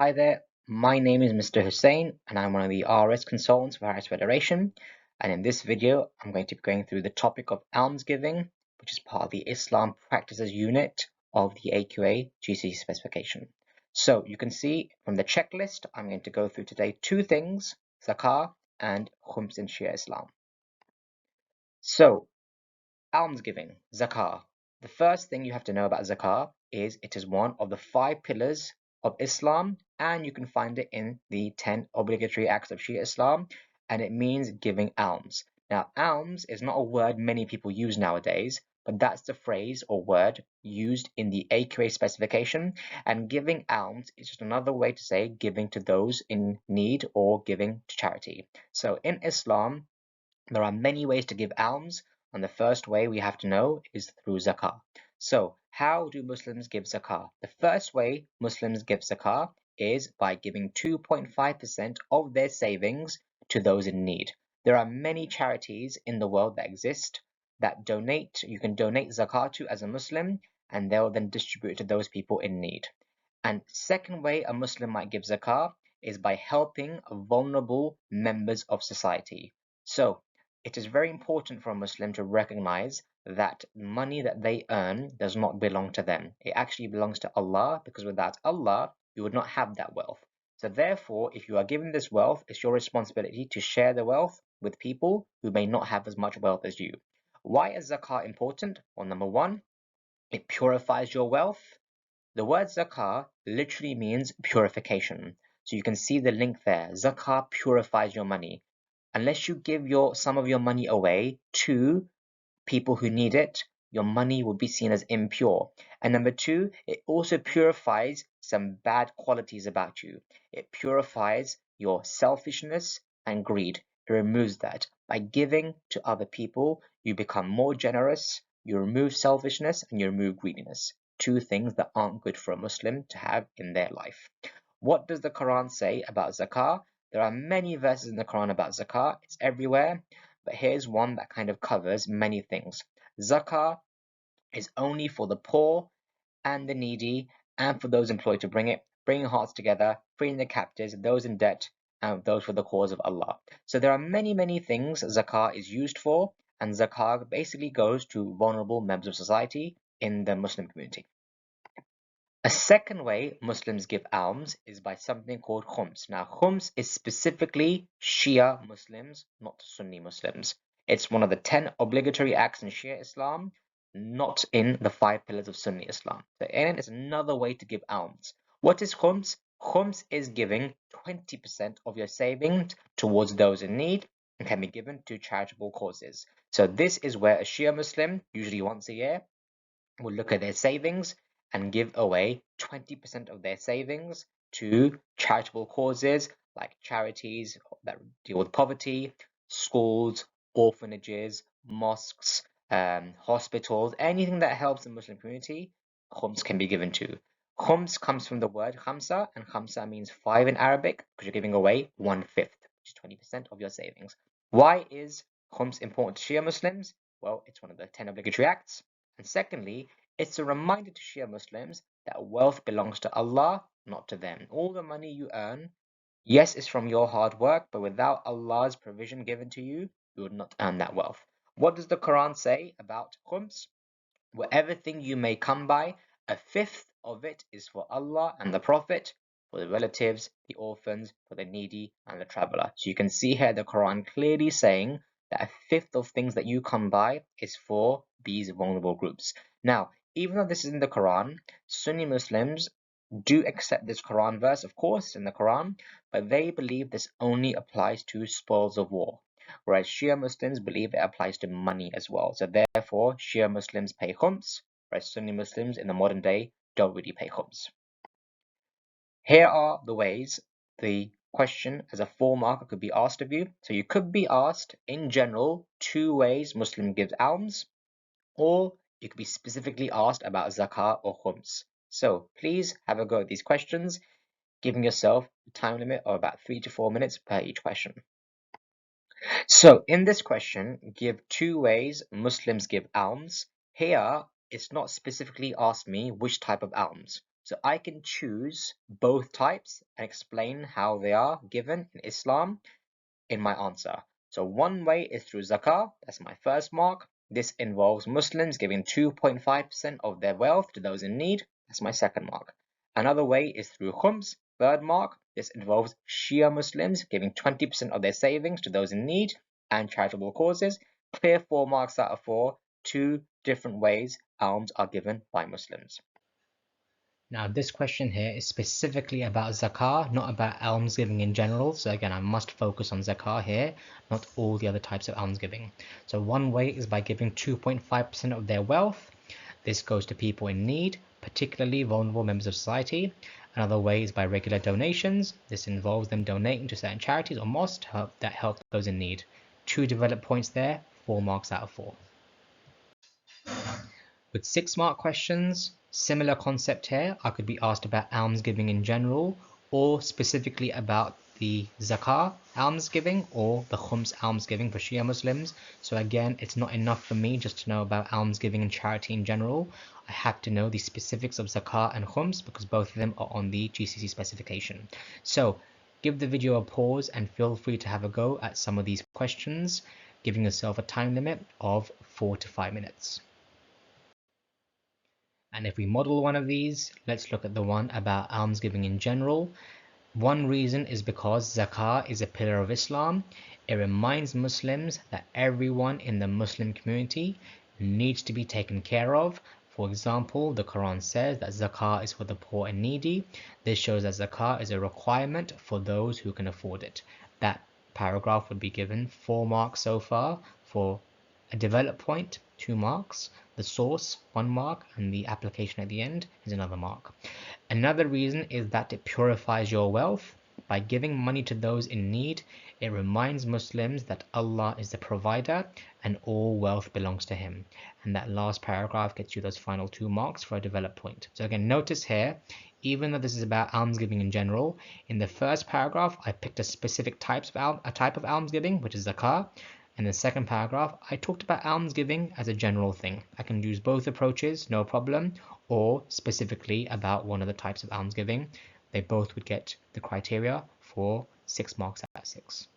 Hi there, my name is Mr. Hussein and I'm one of the RS consultants for Harris Federation, and in this video I'm going to be going through the topic of almsgiving, which is part of the Islam Practices Unit of the AQA GCSE specification. So you can see from the checklist I'm going to go through today two things: zakah and khums in Shia Islam. So almsgiving, zakah. The first thing you have to know about zakah is it is one of the 5 pillars of Islam, and you can find it in the 10 obligatory acts of Shia Islam, and it means giving alms. Now, alms is not a word many people use nowadays, but that's the phrase or word used in the AQA specification, and giving alms is just another way to say giving to those in need or giving to charity. So in Islam, there are many ways to give alms, and the first way we have to know is through zakah. So, how do Muslims give zakah? The first way Muslims give zakah is by giving 2.5% of their savings to those in need. There are many charities in the world that exist that you can donate zakah to as a Muslim, and they'll then distribute it to those people in need. And second way a Muslim might give zakah is by helping vulnerable members of society. So, it is very important for a Muslim to recognize that money that they earn does not belong to them. It actually belongs to Allah, because without Allah, you would not have that wealth. So therefore, if you are given this wealth, it's your responsibility to share the wealth with people who may not have as much wealth as you. Why is zakah important? Well, number one, it purifies your wealth. The word zakah literally means purification. So you can see the link there. Zakah purifies your money. Unless you give some of your money away to people who need it, your money will be seen as impure. And number two, it also purifies some bad qualities about you. It purifies your selfishness and greed. It removes that. By giving to other people, you become more generous, you remove selfishness, and you remove greediness. Two things that aren't good for a Muslim to have in their life. What does the Quran say about zakah? There are many verses in the Quran about zakah. It's everywhere. But here's one that kind of covers many things. Zakah is only for the poor and the needy, and for those employed to bring it, bringing hearts together, freeing the captives, those in debt, and those for the cause of Allah. So there are many things zakah is used for, and zakah basically goes to vulnerable members of society in the Muslim community. A second way Muslims give alms is by something called khums. Now, khums is specifically Shia Muslims, not Sunni Muslims. It's one of the 10 obligatory acts in Shia Islam, not in the 5 pillars of Sunni Islam. So, it's another way to give alms. What is khums? Khums is giving 20% of your savings towards those in need and can be given to charitable causes. So, this is where a Shia Muslim, usually once a year, will look at their savings and give away 20% of their savings to charitable causes like charities that deal with poverty, schools, orphanages, mosques, hospitals, anything that helps the Muslim community, khums can be given to. Khums comes from the word khamsa, and khamsa means 5 in Arabic, because you're giving away 1/5, which is 20% of your savings. Why is khums important to Shia Muslims? Well, it's one of the 10 obligatory acts. And secondly, it's a reminder to Shia Muslims that wealth belongs to Allah, not to them. All the money you earn, yes, is from your hard work, but without Allah's provision given to you, you would not earn that wealth. What does the Quran say about khums? Whatever thing you may come by, 1/5 of it is for Allah and the Prophet, for the relatives, the orphans, for the needy, and the traveler. So you can see here the Quran clearly saying that 1/5 of things that you come by is for these vulnerable groups. Now, even though this is in the Quran, Sunni Muslims do accept this Quran verse, of course, in the Quran, but they believe this only applies to spoils of war, whereas Shia Muslims believe it applies to money as well. So therefore, Shia Muslims pay khums, whereas Sunni Muslims in the modern day don't really pay khums. Here are the ways the question as a 4 marker could be asked of you. So you could be asked, in general, 2 ways Muslim gives alms, or you could be specifically asked about zakah or khums. So please have a go at these questions, giving yourself a time limit of about 3 to 4 minutes per each question. So in this question, give 2 ways Muslims give alms. Here, it's not specifically asked me which type of alms. So I can choose both types and explain how they are given in Islam in my answer. So one way is through zakah, that's my first mark. This involves Muslims giving 2.5% of their wealth to those in need, that's my second mark. Another way is through khums, third mark. This involves Shia Muslims giving 20% of their savings to those in need and charitable causes. Clear 4 marks out of 4, 2 different ways alms are given by Muslims. Now this question here is specifically about zakah, not about almsgiving in general. So again, I must focus on zakah here, not all the other types of almsgiving. So one way is by giving 2.5% of their wealth. This goes to people in need, particularly vulnerable members of society. Another way is by regular donations. This involves them donating to certain charities or mosques that help those in need. 2 developed points there, 4 marks out of 4. With 6 mark questions, similar concept here. I could be asked about almsgiving in general, or specifically about the zakah almsgiving or the khums almsgiving for Shia Muslims. So again, it's not enough for me just to know about almsgiving and charity in general. I have to know the specifics of zakah and khums because both of them are on the GCC specification. So give the video a pause and feel free to have a go at some of these questions, giving yourself a time limit of 4 to 5 minutes. And if we model one of these, let's look at the one about almsgiving in general. One reason is because zakah is a pillar of Islam. It reminds Muslims that everyone in the Muslim community needs to be taken care of. For example, the Quran says that zakah is for the poor and needy. This shows that zakah is a requirement for those who can afford it. That paragraph would be given 4 marks so far. For a developed point, 2 marks. The source, 1 mark, and the application at the end is another mark. Another reason is that it purifies your wealth. By giving money to those in need, it reminds Muslims that Allah is the provider and all wealth belongs to Him. And that last paragraph gets you those final 2 marks for a developed point. So again, notice here, even though this is about almsgiving in general, in the first paragraph, I picked a specific type of almsgiving, which is zakah. In the second paragraph, I talked about almsgiving as a general thing. I can use both approaches, no problem, or specifically about one of the types of almsgiving. They both would get the criteria for 6 marks out of 6.